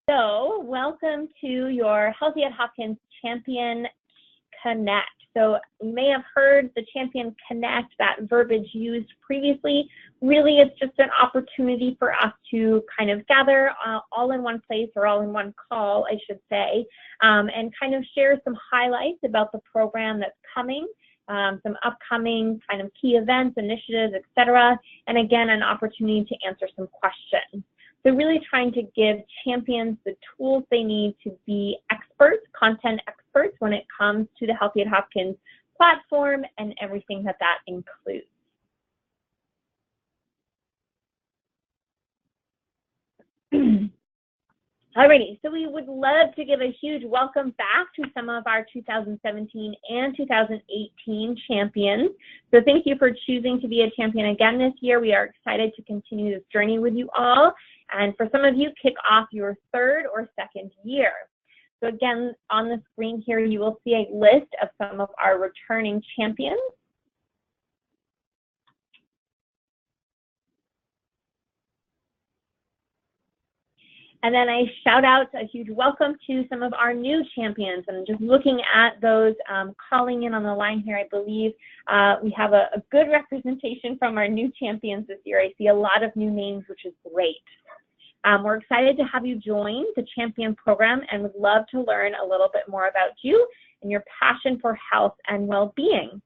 So welcome to your Healthy at Hopkins Champion Connect. So you may have heard the Champion Connect, that verbiage used previously. Really, it's just an opportunity for us to kind of gather all in one place, or all in one call, I should say, and kind of share some highlights about the program that's coming, some upcoming kind of key events, initiatives, etc. And again, an opportunity to answer some questions. So really trying to give champions the tools they need to be experts, content experts, when it comes to the Healthy at Hopkins platform and everything that that includes. Alrighty, so we would love to give a huge welcome back to some of our 2017 and 2018 champions. So thank you for choosing to be a champion again this year. We are excited to continue this journey with you all. And for some of you, kick off your third or second year. So again, on the screen here, you will see a list of some of our returning champions. And then I shout out a huge welcome to some of our new champions. And just looking at those calling in on the line here, I believe we have a good representation from our new champions this year. I see a lot of new names, which is great. We're excited to have you join the Champion program and would love to learn a little bit more about you and your passion for health and well-being.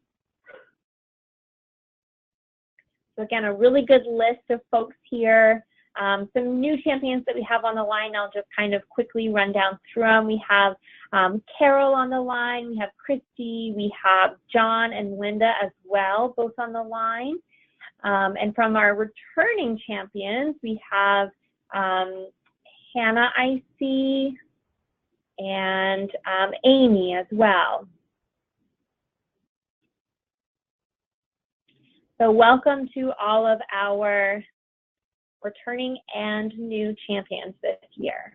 So again, a really good list of folks here. Some new champions that we have on the line, I'll just kind of quickly run down through them. We have Carol on the line, we have Christy, we have John and Linda as well, both on the line. And from our returning champions, we have Hannah, I see, and Amy as well. So welcome to all of our returning and new champions this year.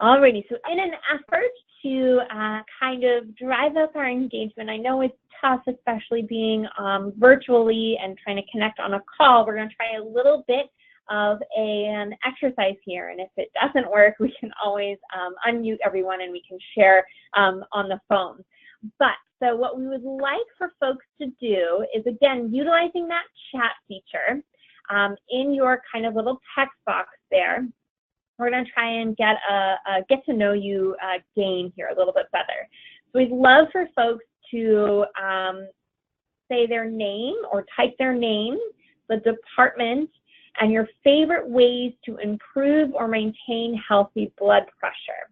Alrighty, so in an effort to kind of drive up our engagement, I know it's tough, especially being virtually and trying to connect on a call. We're going to try a little bit of an exercise here, and if it doesn't work, we can always unmute everyone and we can share on the phone. But so what we would like for folks to do is, again, utilizing that chat feature in your kind of little text box there. We're going to try and get a get to know you game here a little bit better. So we'd love for folks to say their name or type their name, the department, and your favorite ways to improve or maintain healthy blood pressure.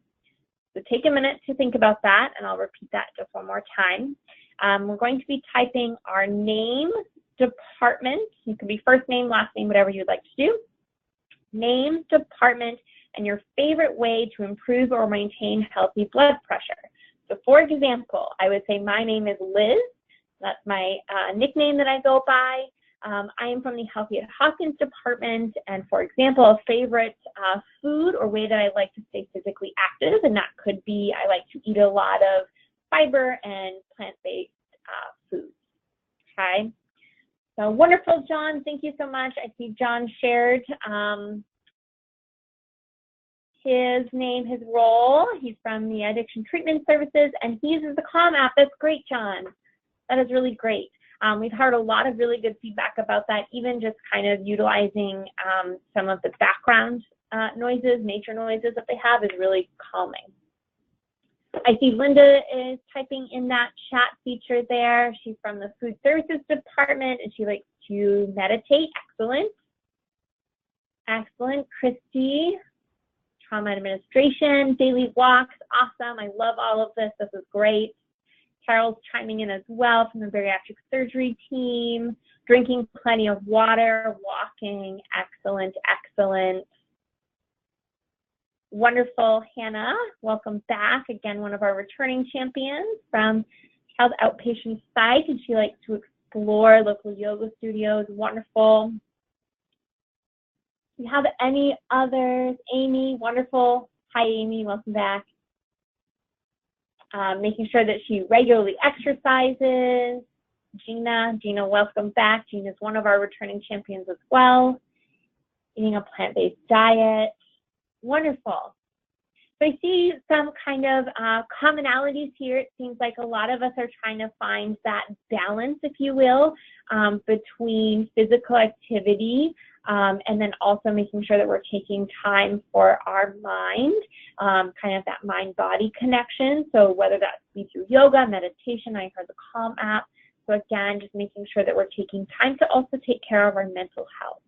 So take a minute to think about that, and I'll repeat that just one more time. We're going to be typing our name, department. It could be first name, last name, whatever you'd like to do. Name, department, and your favorite way to improve or maintain healthy blood pressure. So for example, I would say my name is Liz. That's my nickname that I go by. I am from the Healthy at Hopkins department, and for example, a favorite food or way that I like to stay physically active, and that could be I like to eat a lot of fiber and plant-based foods. Okay. So wonderful, John. Thank you so much. I see John shared his name, his role. He's from the Addiction Treatment Services, and he uses the Calm app. That's great, John. That is really great. We've heard a lot of really good feedback about that, even just kind of utilizing some of the background noises, nature noises that they have is really calming. I see Linda is typing in that chat feature there. She's from the Food Services Department, and she likes to meditate. Excellent. Excellent. Christy, trauma administration, daily walks. Awesome. I love all of this. This is great. Carol's chiming in as well from the bariatric surgery team. Drinking plenty of water, walking. Excellent, excellent. Wonderful, Hannah. Welcome back. Again, one of our returning champions from Health Outpatient Psych, and she likes to explore local yoga studios. Wonderful. Do you have any others? Amy, wonderful. Hi, Amy. Welcome back. Making sure that she regularly exercises. Gina, welcome back. Gina's one of our returning champions as well. eating a plant-based diet. Wonderful. So I see some kind of commonalities here. It seems like a lot of us are trying to find that balance, if you will, between physical activity and then also making sure that we're taking time for our mind, kind of that mind-body connection. So whether that be through yoga, meditation, I heard the Calm app. So again, just making sure that we're taking time to also take care of our mental health.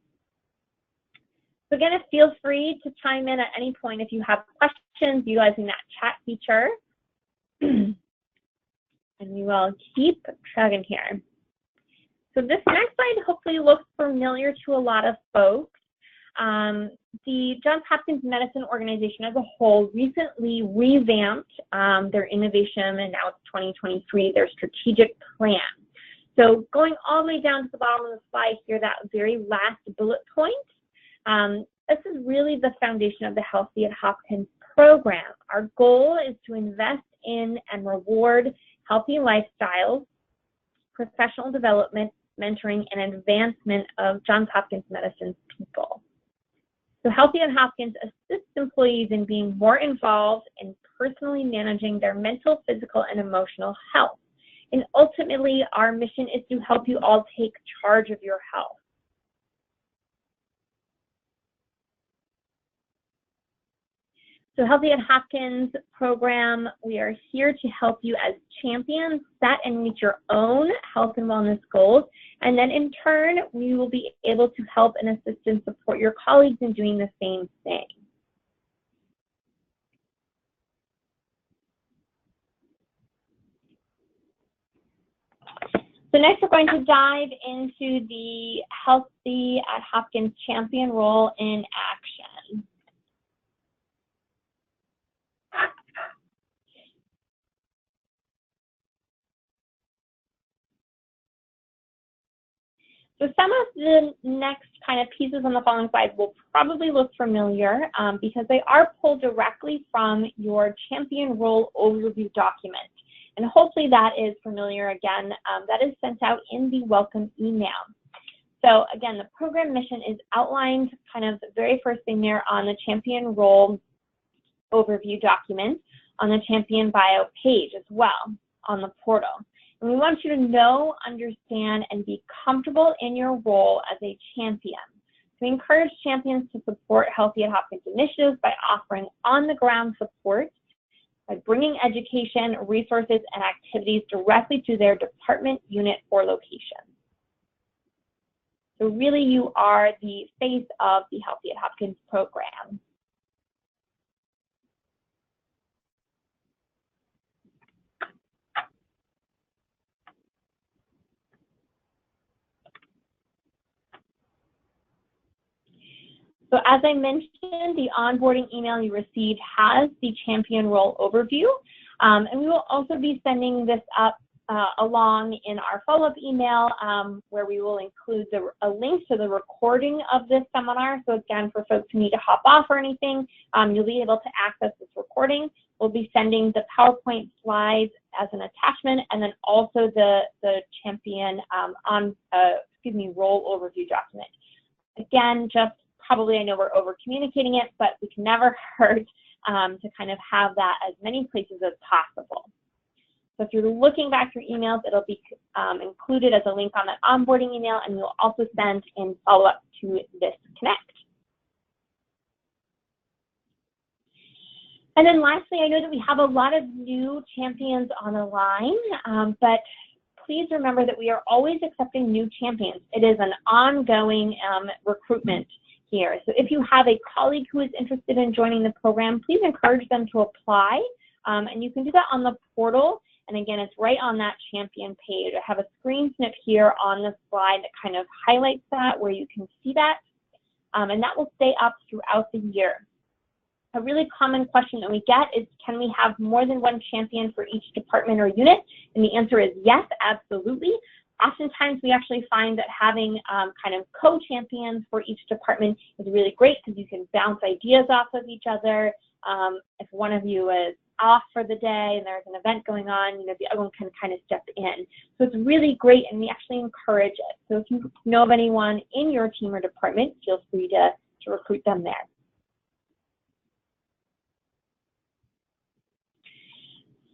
So again, feel free to chime in at any point if you have questions utilizing that chat feature. And we will keep chugging here. So this next slide hopefully looks familiar to a lot of folks. The Johns Hopkins Medicine Organization as a whole recently revamped their innovation, and now it's 2023, their strategic plan. So going all the way down to the bottom of the slide here, that very last bullet point, this is really the foundation of the Healthy at Hopkins program. Our goal is to invest in and reward healthy lifestyles, professional development, mentoring, and advancement of Johns Hopkins Medicine's people. So Healthy at Hopkins assists employees in being more involved in personally managing their mental, physical, and emotional health. And ultimately, our mission is to help you all take charge of your health. So Healthy at Hopkins program, we are here to help you as champions set and meet your own health and wellness goals. And then in turn, we will be able to help and assist and support your colleagues in doing the same thing. So next we're going to dive into the Healthy at Hopkins champion role in action. So some of the next kind of pieces on the following slide will probably look familiar because they are pulled directly from your champion role overview document. And hopefully that is familiar again. That is sent out in the welcome email. So again, the program mission is outlined kind of the very first thing there on the champion role overview document on the champion bio page as well on the portal. And we want you to know, understand, and be comfortable in your role as a champion. We encourage champions to support Healthy at Hopkins initiatives by offering on-the-ground support, by bringing education, resources, and activities directly to their department, unit, or location. So really, you are the face of the Healthy at Hopkins program. So as I mentioned, the onboarding email you received has the champion role overview, and we will also be sending this up along in our follow-up email where we will include a link to the recording of this seminar. So again, for folks who need to hop off or anything, you'll be able to access this recording. We'll be sending the PowerPoint slides as an attachment, and then also the champion role overview document. Again, just probably, I know we're over communicating it, but we can never hurt to kind of have that as many places as possible. So if you're looking back through emails, it'll be included as a link on that onboarding email, and we'll also send in follow-up to this Connect. And then lastly, I know that we have a lot of new champions on the line, but please remember that we are always accepting new champions. It is an ongoing recruitment here. So if you have a colleague who is interested in joining the program, please encourage them to apply. And you can do that on the portal. And again, it's right on that champion page. I have a screen snip here on the slide that kind of highlights that, where you can see that. And that will stay up throughout the year. A really common question that we get is, can we have more than one champion for each department or unit? And the answer is yes, absolutely. Oftentimes, we actually find that having kind of co-champions for each department is really great because you can bounce ideas off of each other. If one of you is off for the day and there's an event going on, the other one can kind of step in. So it's really great, and we actually encourage it. So if you know of anyone in your team or department, feel free to to recruit them there.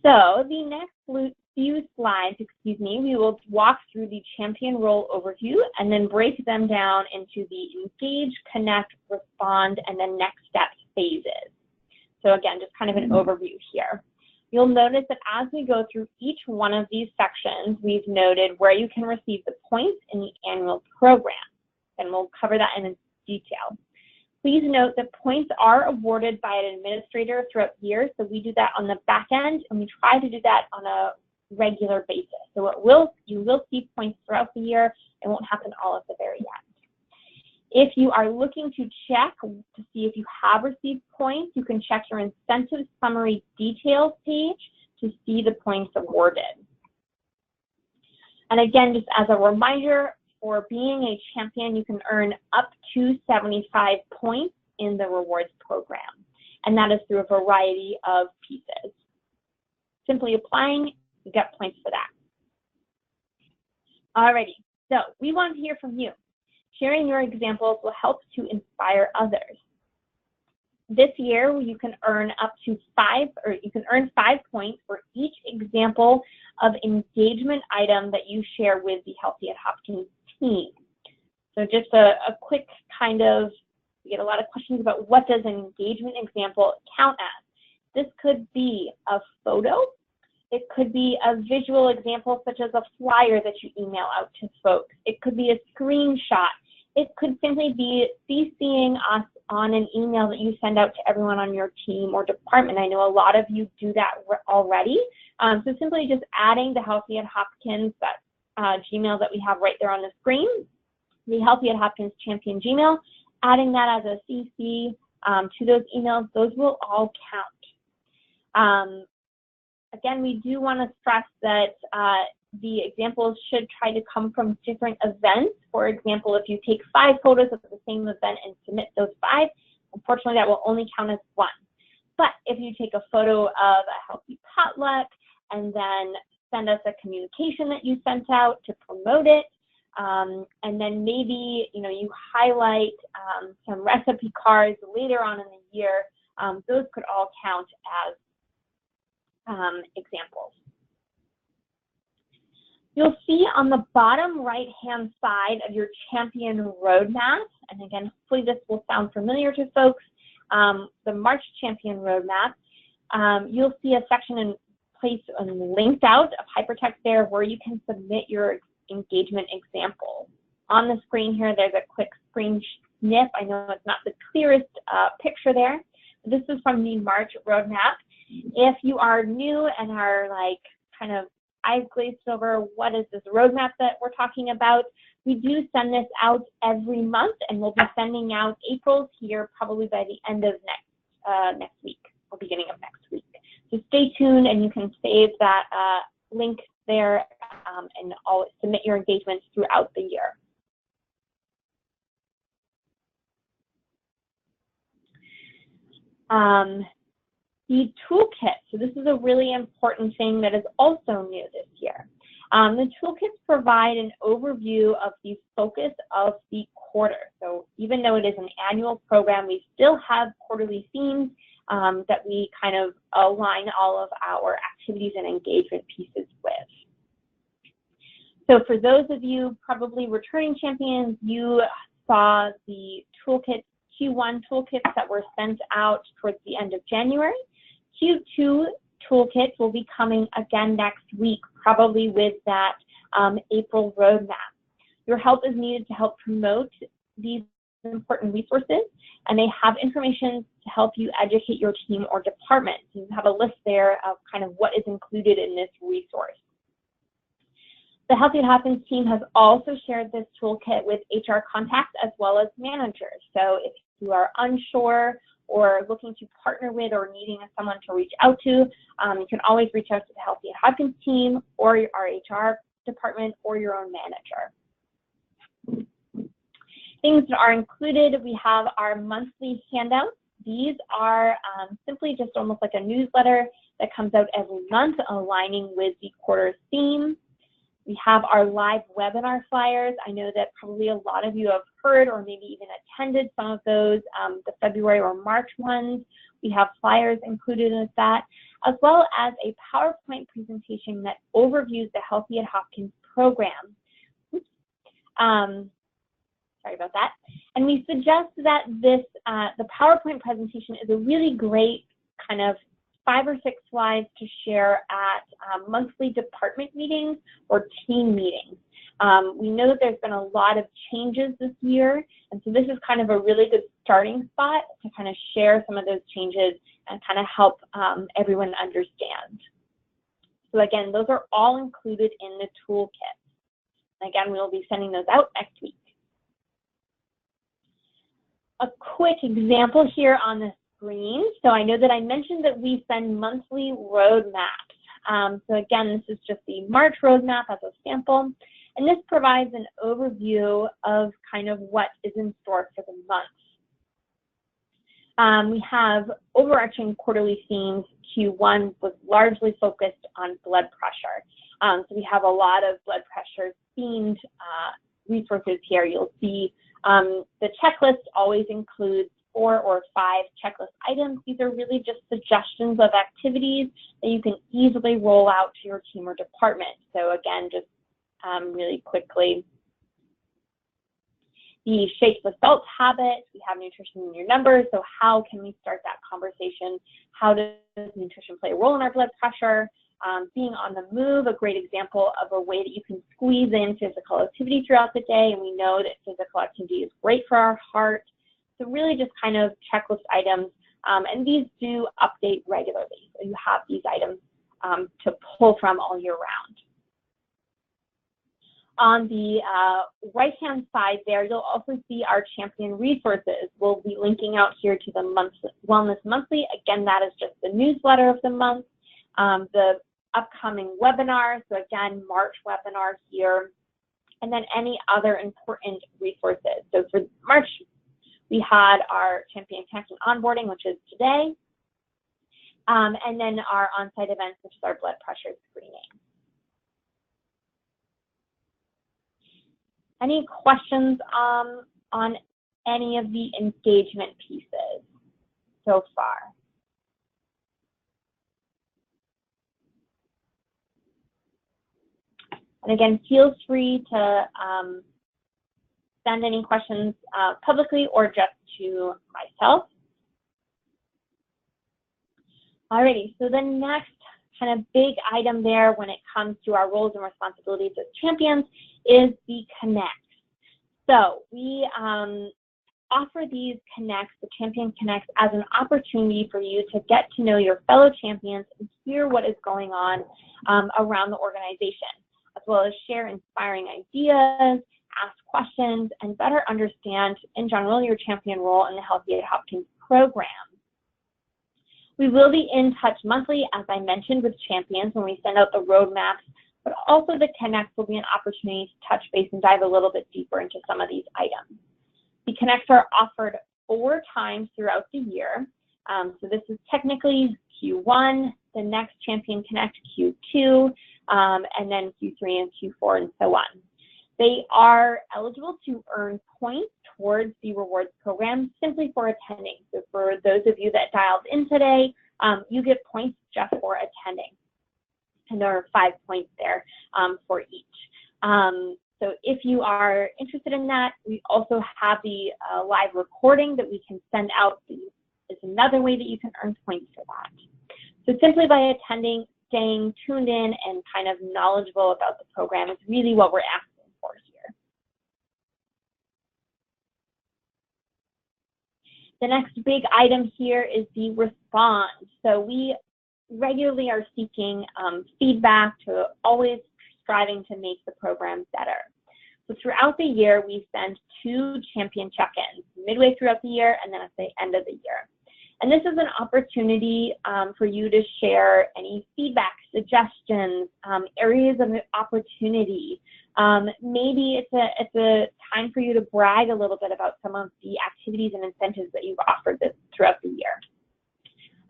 So the next few slides, we will walk through the champion role overview and then break them down into the engage, connect, respond, and then next steps phases. So again, just kind of an overview here. You'll notice that as we go through each one of these sections, we've noted where you can receive the points in the annual program, and we'll cover that in detail. Please note that points are awarded by an administrator throughout the year, so we do that on the back end, and we try to do that on a regular basis. So you will see points throughout the year. It won't happen all at the very end. If you are looking to check to see if you have received points, you can check your incentive summary details page to see the points awarded. And again, just as a reminder, for being a champion, you can earn up to 75 points in the rewards program. And that is through a variety of pieces. Simply applying, you get points for that. Alrighty, so we want to hear from you. Sharing your examples will help to inspire others. This year, you can earn up to 5 points for each example of engagement item that you share with the Healthy at Hopkins team. So just a quick we get a lot of questions about what does an engagement example count as. This could be a photo. It could be a visual example such as a flyer that you email out to folks. It could be a screenshot. It could simply be CCing us on an email that you send out to everyone on your team or department. I know a lot of you do that already. So simply just adding the Healthy at Hopkins, that Gmail that we have right there on the screen, the Healthy at Hopkins Champion Gmail, adding that as a CC to those emails, those will all count. Again, we do want to stress that the examples should try to come from different events. For example, if you take 5 photos of the same event and submit those 5, unfortunately that will only count as 1. But if you take a photo of a healthy potluck and then send us a communication that you sent out to promote it, and then maybe you highlight some recipe cards later on in the year, those could all count as examples. You'll see on the bottom right-hand side of your champion roadmap, and again, hopefully this will sound familiar to folks, the March Champion Roadmap, you'll see a section in place linked out of hypertext there where you can submit your engagement example. On the screen here, there's a quick screen snip. I know it's not the clearest picture there. This is from the March Roadmap. If you are new and are kind of eyes glazed over what is this roadmap that we're talking about, we do send this out every month, and we'll be sending out April's here probably by the end of next week or beginning of next week. So stay tuned, and you can save that link there and always submit your engagements throughout the year. The toolkit, so this is a really important thing that is also new this year. The toolkits provide an overview of the focus of the quarter. So even though it is an annual program, we still have quarterly themes that we kind of align all of our activities and engagement pieces with. So for those of you probably returning champions, you saw the toolkits, Q1 toolkits that were sent out towards the end of January. Q2 toolkits will be coming again next week, probably with that April roadmap. Your help is needed to help promote these important resources, and they have information to help you educate your team or department. You have a list there of kind of what is included in this resource. The Healthy at Hopkins team has also shared this toolkit with HR contacts as well as managers. So if you are unsure or looking to partner with or needing someone to reach out to, you can always reach out to the Healthy at Hopkins team or our HR department or your own manager. Things that are included, we have our monthly handouts. These are simply just almost like a newsletter that comes out every month aligning with the quarter's theme. We have our live webinar flyers. I know that probably a lot of you have heard or maybe even attended some of those, the February or March ones. We have flyers included in that, as well as a PowerPoint presentation that overviews the Healthy at Hopkins program. Sorry about that. And we suggest that this, the PowerPoint presentation is a really great kind of 5 or 6 slides to share at monthly department meetings or team meetings. We know that there's been a lot of changes this year, and so this is kind of a really good starting spot to kind of share some of those changes and kind of help everyone understand. So again, those are all included in the toolkit. And again, we'll be sending those out next week. A quick example here on the screen. So I know that I mentioned that we send monthly roadmaps. So again, this is just the March roadmap as a sample. And this provides an overview of kind of what is in store for the month. We have overarching quarterly themes. Q1 was largely focused on blood pressure. So we have a lot of blood pressure themed resources here. You'll see the checklist always includes 4 or 5 checklist items. These are really just suggestions of activities that you can easily roll out to your team or department. So again, just really quickly, the shakes with salt habit. We have nutrition in your numbers. So how can we start that conversation? How does nutrition play a role in our blood pressure? Being on the move, a great example of a way that you can squeeze in physical activity throughout the day. And we know that physical activity is great for our heart. So really just kind of checklist items. And these do update regularly. So you have these items to pull from all year round. On the right-hand side there, you'll also see our champion resources. We'll be linking out here to the Wellness Monthly. Again, that is just the newsletter of the month. The upcoming webinar, so again, March webinar here, and then any other important resources. So for March, we had our Champion Connect and Onboarding, which is today, and then our on-site events, which is our blood pressure screening. Any questions on any of the engagement pieces so far? And again, feel free to send any questions publicly or just to myself. Alrighty, so the next kind of big item there when it comes to our roles and responsibilities as champions is the Connect. So we offer these Connects, the Champion Connects, as an opportunity for you to get to know your fellow champions and hear what is going on around the organization, as well as share inspiring ideas, ask questions, and better understand, in general, your champion role in the Healthy at Hopkins program. We will be in touch monthly, as I mentioned, with champions when we send out the roadmaps, but also the Connects will be an opportunity to touch base and dive a little bit deeper into some of these items. The Connects are offered 4 times throughout the year. So this is technically Q1, the next Champion Connect Q2, and then Q3 and Q4 and so on. They are eligible to earn points towards the rewards program simply for attending. So for those of you that dialed in today, you get points just for attending. And there are 5 points there for each. So if you are interested in that, we also have the live recording that we can send out. It's another way that you can earn points for that. So simply by attending, staying tuned in, and kind of knowledgeable about the program is really what we're asking for here. The next big item here is the response. So we regularly are seeking feedback, to always striving to make the program better. So throughout the year, we send 2 champion check-ins, midway throughout the year and then at the end of the year. And this is an opportunity for you to share any feedback, suggestions, areas of opportunity. Maybe it's a time for you to brag a little bit about some of the activities and incentives that you've offered throughout the year.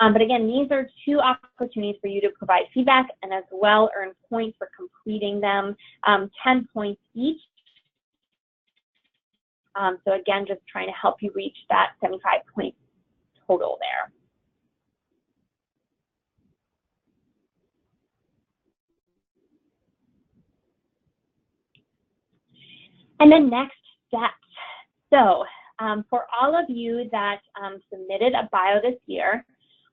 But again, these are 2 opportunities for you to provide feedback and as well earn points for completing them, 10 points each. So again, just trying to help you reach that 75-point total there. And then next steps. So for all of you that submitted a bio this year,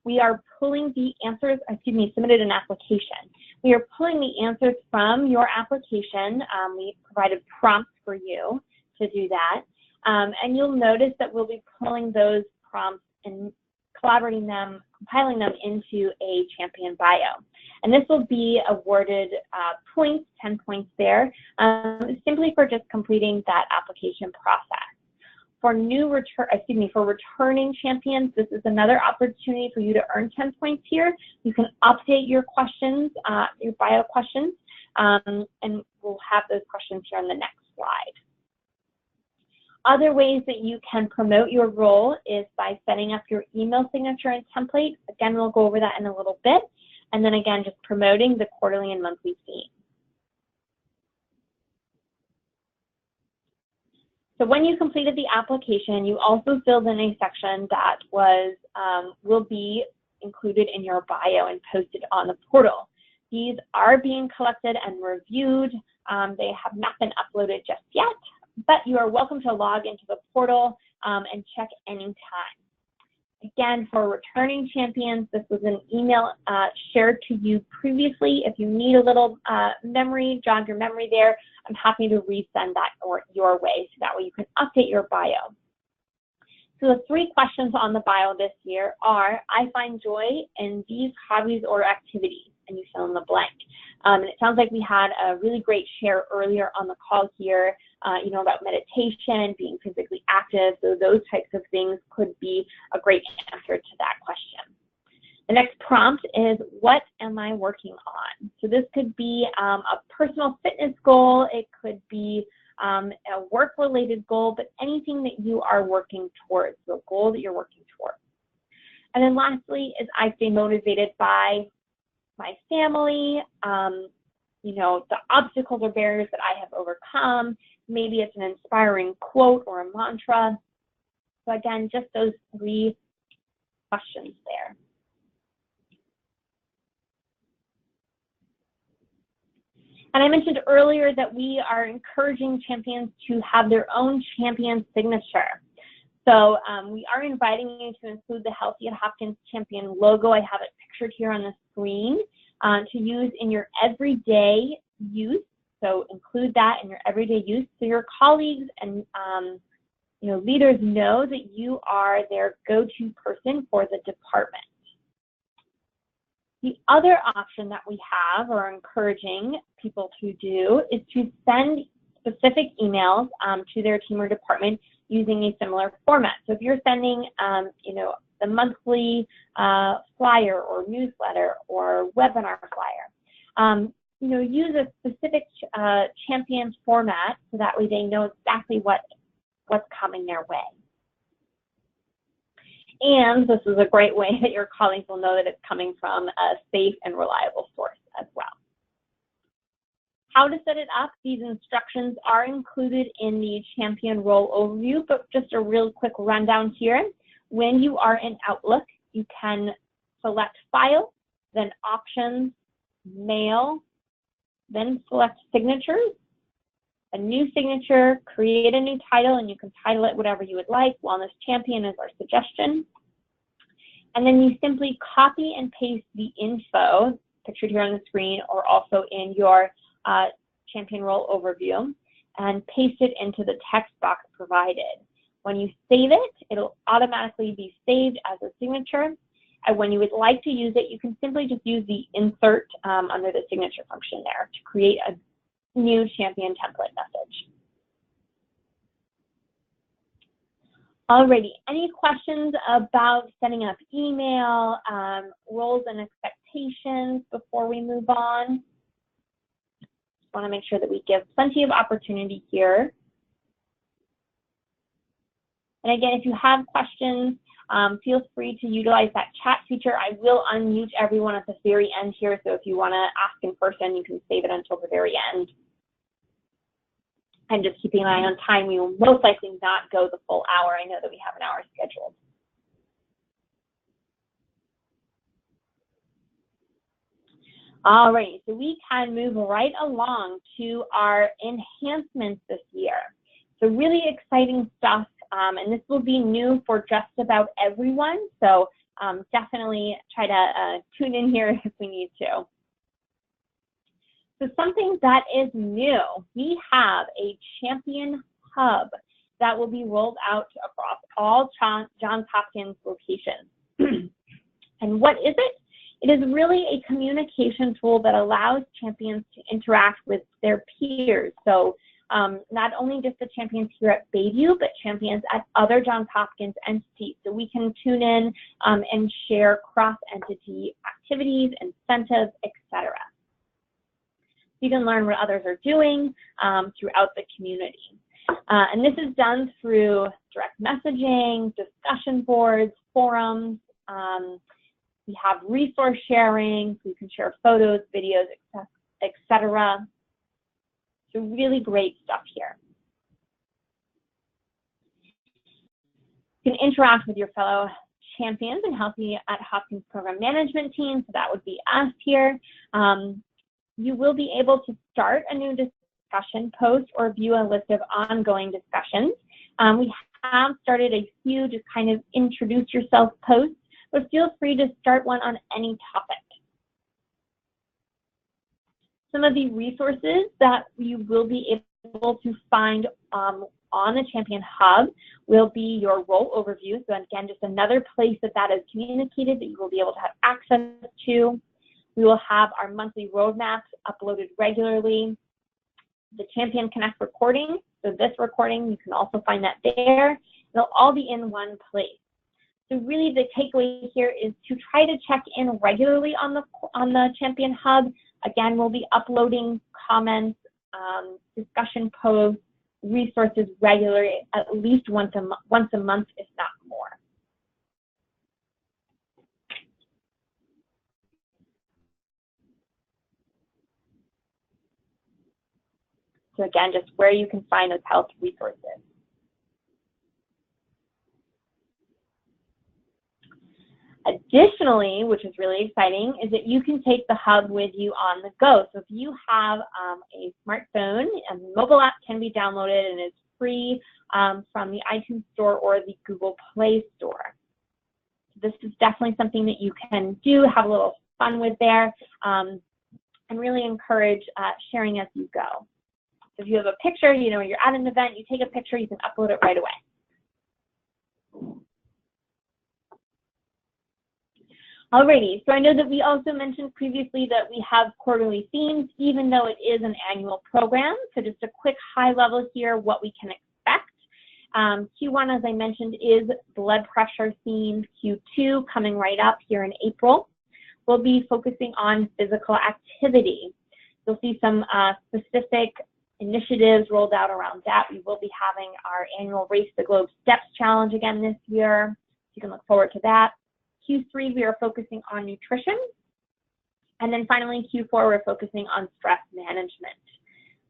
we are pulling the answers, submitted an application. We are pulling the answers from your application. We provided prompts for you to do that. And you'll notice that we'll be pulling those prompts and collaborating them, compiling them into a champion bio. And this will be awarded points, 10 points there, simply for just completing that application process. For for returning champions, this is another opportunity for you to earn 10 points here. You can update your questions, your bio questions, and we'll have those questions here on the next slide. Other ways that you can promote your role is by setting up your email signature and template. Again, we'll go over that in a little bit. And then again, just promoting the quarterly and monthly theme. So when you completed the application, you also filled in a section that will be included in your bio and posted on the portal. These are being collected and reviewed. They have not been uploaded just yet, but you are welcome to log into the portal and check anytime. Again, for returning champions, this was an email shared to you previously. If you need a little jog your memory there, I'm happy to resend that your way so that way you can update your bio. So the 3 questions on the bio this year are, I find joy in these hobbies or activities, and you fill in the blank. And it sounds like we had a really great share earlier on the call here, about meditation, being physically active. So those types of things could be a great answer to that question. The next prompt is, what am I working on? So this could be a personal fitness goal. It could be a work-related goal, but anything that you are working towards, the goal that you're working towards. And then lastly is, I stay motivated by my family, the obstacles or barriers that I have overcome. Maybe it's an inspiring quote or a mantra. So again, just those 3 questions there. And I mentioned earlier that we are encouraging champions to have their own champion signature. So we are inviting you to include the Healthy at Hopkins champion logo. I have it pictured here on the screen to use in your everyday use. So include that in your everyday use so your colleagues and leaders know that you are their go-to person for the department. The other option that we have, or encouraging people to do, is to send specific emails to their team or department using a similar format. So if you're sending, the monthly flyer or newsletter or webinar flyer, use a specific champion format so that way they know exactly what's coming their way. And this is a great way that your colleagues will know that it's coming from a safe and reliable source as well. How to set it up, these instructions are included in the champion role overview, but just a real quick rundown here. When you are in Outlook, you can select File, then Options, Mail, then select Signatures, a new signature, create a new title, and you can title it whatever you would like. Wellness Champion is our suggestion. And then you simply copy and paste the info pictured here on the screen or also in your champion role overview and paste it into the text box provided. When you save it, it'll automatically be saved as a signature. And when you would like to use it, you can simply just use the insert under the signature function there to create a new champion template message. Alrighty, any questions about setting up email, roles and expectations before we move on? Just want to make sure that we give plenty of opportunity here. And again, if you have questions, feel free to utilize that chat feature. I will unmute everyone at the very end here, so if you want to ask in person, you can save it until the very end. And just keeping an eye on time, we will most likely not go the full hour. I know that we have an hour scheduled. All right, so we can move right along to our enhancements this year. So really exciting stuff, and this will be new for just about everyone. So definitely try to tune in here if we need to. So something that is new, we have a champion hub that will be rolled out across all Johns Hopkins locations. And what is it? It is really a communication tool that allows champions to interact with their peers. So not only just the champions here at Bayview, but champions at other Johns Hopkins entities. So we can tune in and share cross-entity activities, incentives, etc. You can learn what others are doing throughout the community. And this is done through direct messaging, discussion boards, forums. We have resource sharing, so you can share photos, videos, etc. So really great stuff here. You can interact with your fellow champions and help you at Hopkins Program Management Team, so that would be us here. You will be able to start a new discussion post or view a list of ongoing discussions. We have started a few just kind of introduce yourself posts, but feel free to start one on any topic. Some of the resources that you will be able to find on the Champion Hub will be your role overview. So again, just another place that is communicated that you will be able to have access to. We will have our monthly roadmaps uploaded regularly. The Champion Connect recording, so this recording, you can also find that there. They'll all be in one place. So really the takeaway here is to try to check in regularly on the Champion Hub. Again, we'll be uploading comments, discussion posts, resources regularly, at least once a month, if not more. So again, just where you can find those health resources. Additionally, which is really exciting, is that you can take the hub with you on the go. So if you have a smartphone, a mobile app can be downloaded and is free from the iTunes Store or the Google Play Store. This is definitely something that you can do, have a little fun with there, and really encourage sharing as you go. So if you have a picture, you know, you're at an event, you take a picture, you can upload it right away. Alrighty, so I know that we also mentioned previously that we have quarterly themes, even though it is an annual program. So just a quick high level here, what we can expect. Q1, as I mentioned, is blood pressure themed. Q2, coming right up here in April, we'll be focusing on physical activity. You'll see some specific initiatives rolled out around that. We will be having our annual Race the Globe Steps Challenge again this year. So you can look forward to that. Q3, we are focusing on nutrition. And then finally, Q4, we're focusing on stress management.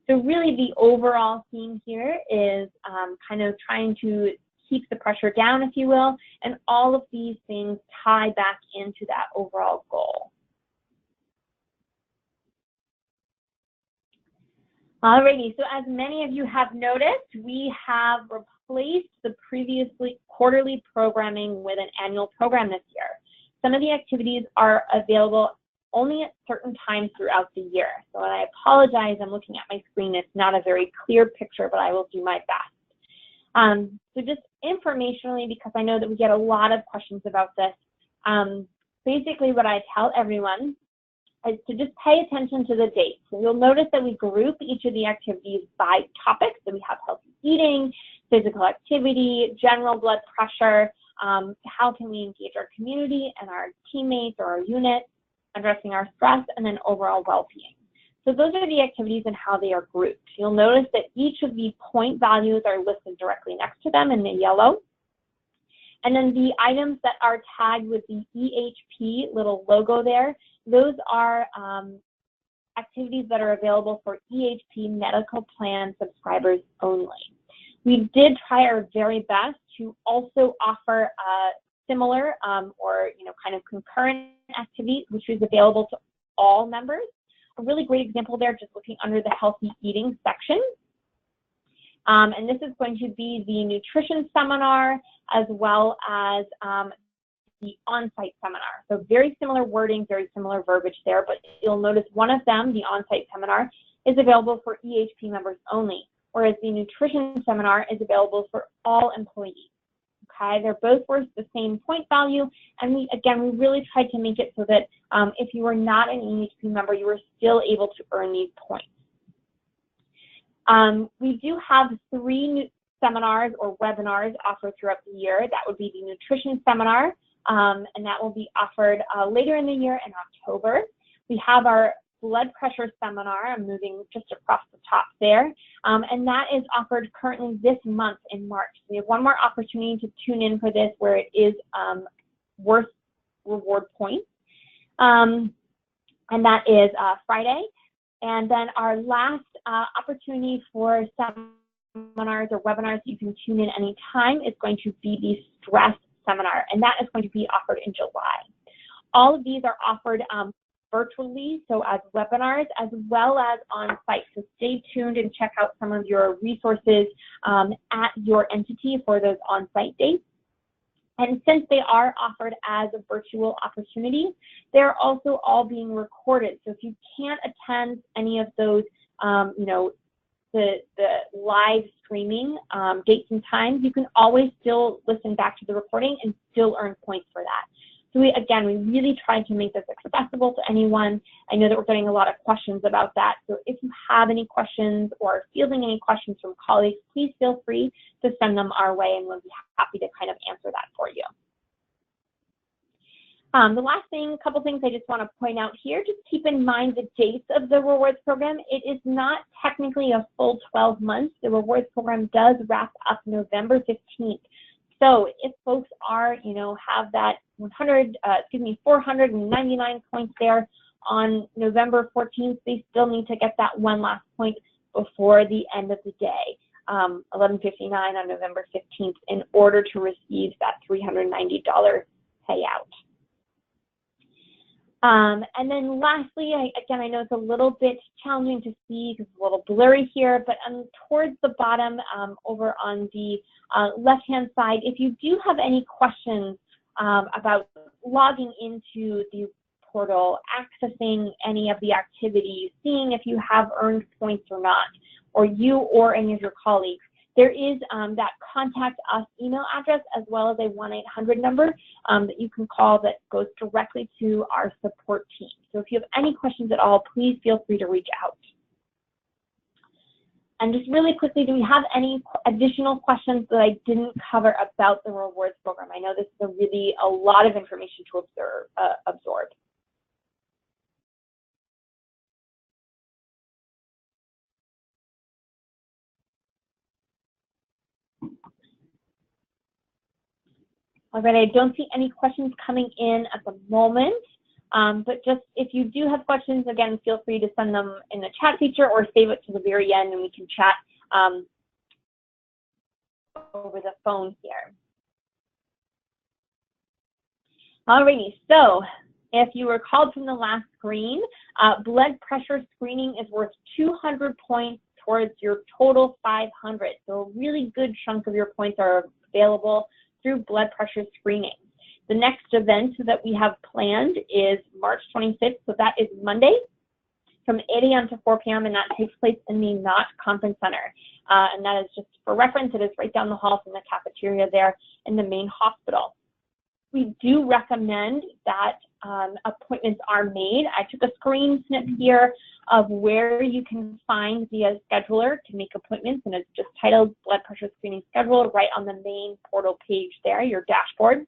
So really the overall theme here is kind of trying to keep the pressure down, if you will, and all of these things tie back into that overall goal. Alrighty, so as many of you have noticed, we have replaced the previously quarterly programming with an annual program this year. Some of the activities are available only at certain times throughout the year. So I apologize, I'm looking at my screen. It's not a very clear picture, but I will do my best. So just informationally, because I know that we get a lot of questions about this, basically what I tell everyone is to just pay attention to the dates. So you'll notice that we group each of the activities by topics. So we have healthy eating, physical activity, general blood pressure, how can we engage our community and our teammates or our unit, addressing our stress, and then overall well-being. So those are the activities and how they are grouped. You'll notice that each of the point values are listed directly next to them in the yellow. And then the items that are tagged with the EHP little logo there, those are activities that are available for EHP medical plan subscribers only. We did try our very best to also offer similar or kind of concurrent activities, which is available to all members. A really great example there, just looking under the healthy eating section. And this is going to be the nutrition seminar as well as the on-site seminar. So very similar wording, very similar verbiage there, but you'll notice one of them, the on-site seminar, is available for EHP members only, whereas the nutrition seminar is available for all employees. Okay, they're both worth the same point value, and we really tried to make it so that if you were not an EHP member, you were still able to earn these points. We do have 3 new seminars or webinars offered throughout the year. That would be the nutrition seminar, and that will be offered later in the year in October. We have our blood pressure seminar. I'm moving just across the top there, and that is offered currently this month in March. We have one more opportunity to tune in for this where it is worth reward points, and that is Friday. And then our last opportunity for seminars or webinars you can tune in anytime is going to be the stress seminar, and that is going to be offered in July. All of these are offered virtually, so as webinars as well as on site. So stay tuned and check out some of your resources at your entity for those on-site dates. And since they are offered as a virtual opportunity, they're also all being recorded. So if you can't attend any of those, the live streaming dates and times, you can always still listen back to the recording and still earn points for that. So we really tried to make this accessible to anyone. I know that we're getting a lot of questions about that. So if you have any questions or are fielding any questions from colleagues, please feel free to send them our way, and we'll be happy to kind of answer that for you. The last thing, a couple things I just want to point out here, just keep in mind the dates of the rewards program. It is not technically a full 12 months. The rewards program does wrap up November 15th. So if folks are, have that 499 points there on November 14th, they still need to get that one last point before the end of the day, 11:59 on November 15th, in order to receive that $390 payout. And then lastly, I know it's a little bit challenging to see because it's a little blurry here, but towards the bottom over on the left-hand side, if you do have any questions about logging into the portal, accessing any of the activities, seeing if you have earned points or not, or you or any of your colleagues, there is that contact us email address as well as a 1-800 number that you can call that goes directly to our support team. So if you have any questions at all, please feel free to reach out. And just really quickly, do we have any additional questions that I didn't cover about the rewards program? I know this is a lot of information to absorb. All right, I don't see any questions coming in at the moment, but just if you do have questions, again, feel free to send them in the chat feature or save it to the very end and we can chat over the phone here. All righty, so if you were called from the last screen, blood pressure screening is worth 200 points towards your total 500. So a really good chunk of your points are available through blood pressure screening. The next event that we have planned is March 25th, so that is Monday from 8 a.m. to 4 p.m. and that takes place in the Knott Conference Center. And that is just for reference, it is right down the hall from the cafeteria there in the main hospital. We do recommend that appointments are made. I took a screen snip here of where you can find the scheduler to make appointments, and it's just titled Blood Pressure Screening Schedule right on the main portal page there, your dashboard.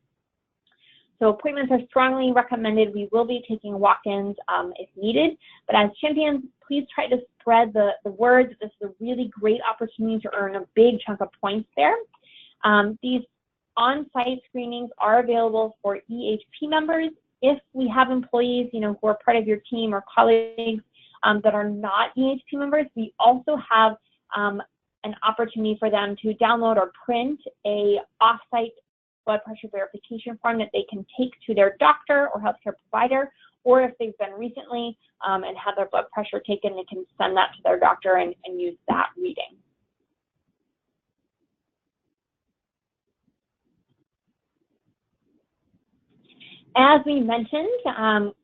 So appointments are strongly recommended. We will be taking walk-ins if needed, but as champions, please try to spread the word that this is a really great opportunity to earn a big chunk of points there. These on-site screenings are available for EHP members. If we have employees, who are part of your team or colleagues that are not EHP members, we also have an opportunity for them to download or print a off-site blood pressure verification form that they can take to their doctor or healthcare provider, or if they've been recently and had their blood pressure taken, they can send that to their doctor and use that reading. As we mentioned,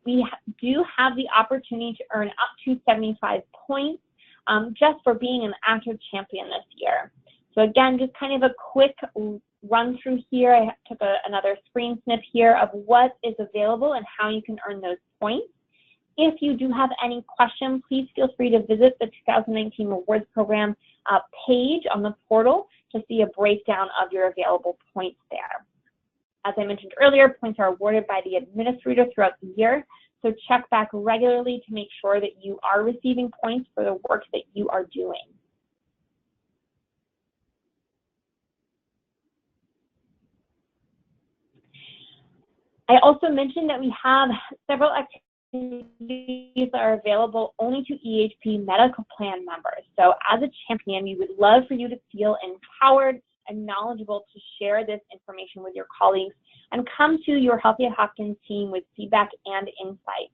we do have the opportunity to earn up to 75 points just for being an active champion this year. So again, just kind of a quick run through here. I took another screen snip here of what is available and how you can earn those points. If you do have any questions, please feel free to visit the 2019 Rewards Program page on the portal to see a breakdown of your available points there. As I mentioned earlier, points are awarded by the administrator throughout the year, so check back regularly to make sure that you are receiving points for the work that you are doing. I also mentioned that we have several activities that are available only to EHP medical plan members. So as a champion, we would love for you to feel empowered and knowledgeable to share this information with your colleagues and come to your Healthy at Hopkins team with feedback and insight.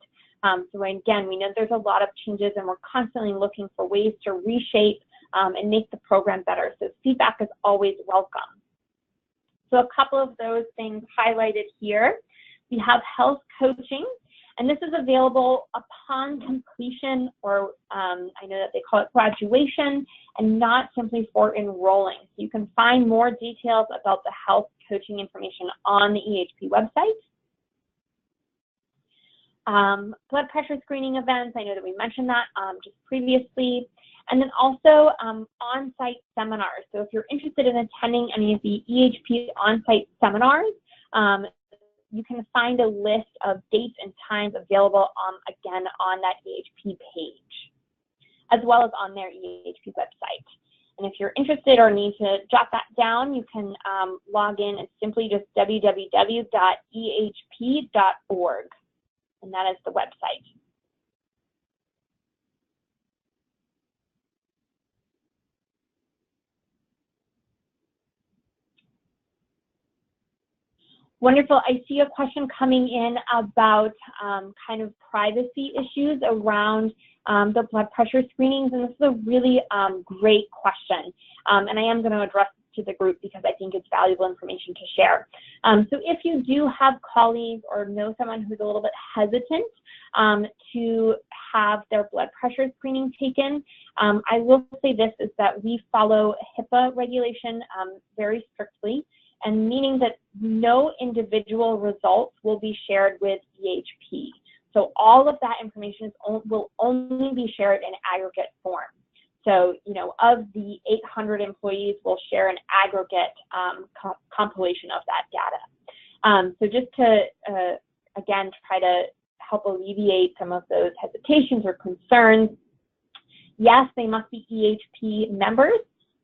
So again, we know there's a lot of changes and we're constantly looking for ways to reshape and make the program better. So feedback is always welcome. So a couple of those things highlighted here. We have health coaching, and this is available upon completion, or I know that they call it graduation, and not simply for enrolling. So you can find more details about the health coaching information on the EHP website. Blood pressure screening events, I know that we mentioned that just previously. And then also on-site seminars. So if you're interested in attending any of the EHP on-site seminars, you can find a list of dates and times available again on that EHP page, as well as on their EHP website. And if you're interested or need to jot that down, you can log in at simply just www.ehp.org, and that is the website. Wonderful. I see a question coming in about kind of privacy issues around the blood pressure screenings, and this is a really great question. And I am going to address it to the group because I think it's valuable information to share. So if you do have colleagues or know someone who's a little bit hesitant to have their blood pressure screening taken, I will say this, is that we follow HIPAA regulation very strictly, and meaning that no individual results will be shared with EHP. So all of that information will only be shared in aggregate form. So, you know, of the 800 employees, we'll share an aggregate compilation of that data. So just to, again, try to help alleviate some of those hesitations or concerns, yes, they must be EHP members,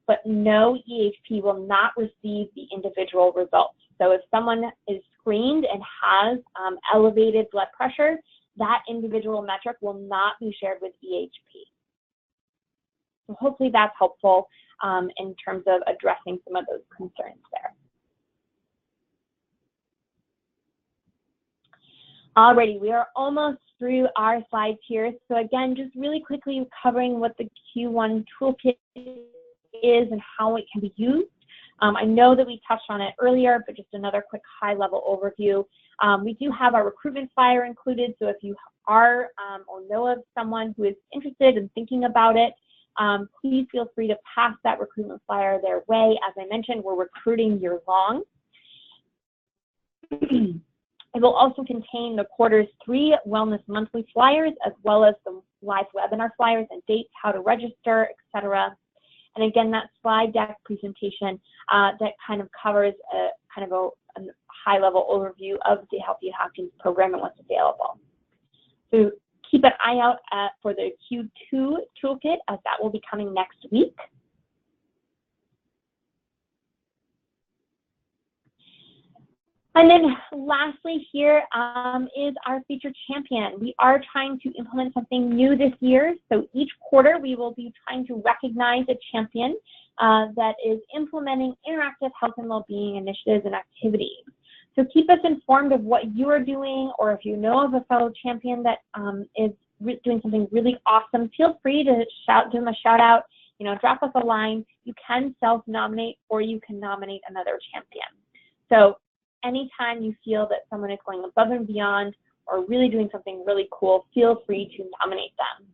but no EHP will not receive the individual results. So if someone is screened and has elevated blood pressure, that individual metric will not be shared with EHP. So hopefully that's helpful in terms of addressing some of those concerns there. Alrighty, we are almost through our slides here. So again, just really quickly covering what the Q1 toolkit is and how it can be used. I know that we touched on it earlier, but just another quick high-level overview. We do have our recruitment flyer included, so if you are or know of someone who is interested in thinking about it, please feel free to pass that recruitment flyer their way. As I mentioned, we're recruiting year-long. It will also contain the Q3 Wellness Monthly flyers, as well as the live webinar flyers and dates, how to register, etc. And again, that slide deck presentation that kind of covers a high-level overview of the Healthy at Hopkins program and what's available. So keep an eye out for the Q2 toolkit, as that will be coming next week. And then lastly here is our featured champion. We are trying to implement something new this year. So each quarter we will be trying to recognize a champion that is implementing interactive health and well-being initiatives and activities. So keep us informed of what you are doing, or if you know of a fellow champion that is doing something really awesome, feel free to give them a shout out, drop us a line. You can self-nominate or you can nominate another champion. So anytime you feel that someone is going above and beyond or really doing something really cool, feel free to nominate them.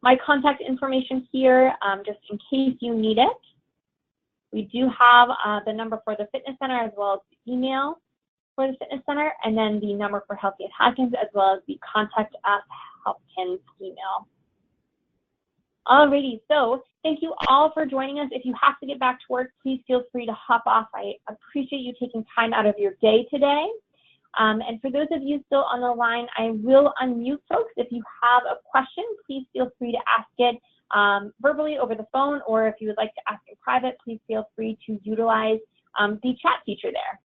My contact information here, just in case you need it. We do have the number for the fitness center as well as the email for the fitness center, and then the number for Healthy at Hopkins as well as the contact us Hopkins email. Alrighty, so thank you all for joining us. If you have to get back to work, please feel free to hop off. I appreciate you taking time out of your day today. And for those of you still on the line, I will unmute folks. If you have a question, please feel free to ask it verbally over the phone, or if you would like to ask in private, please feel free to utilize the chat feature there.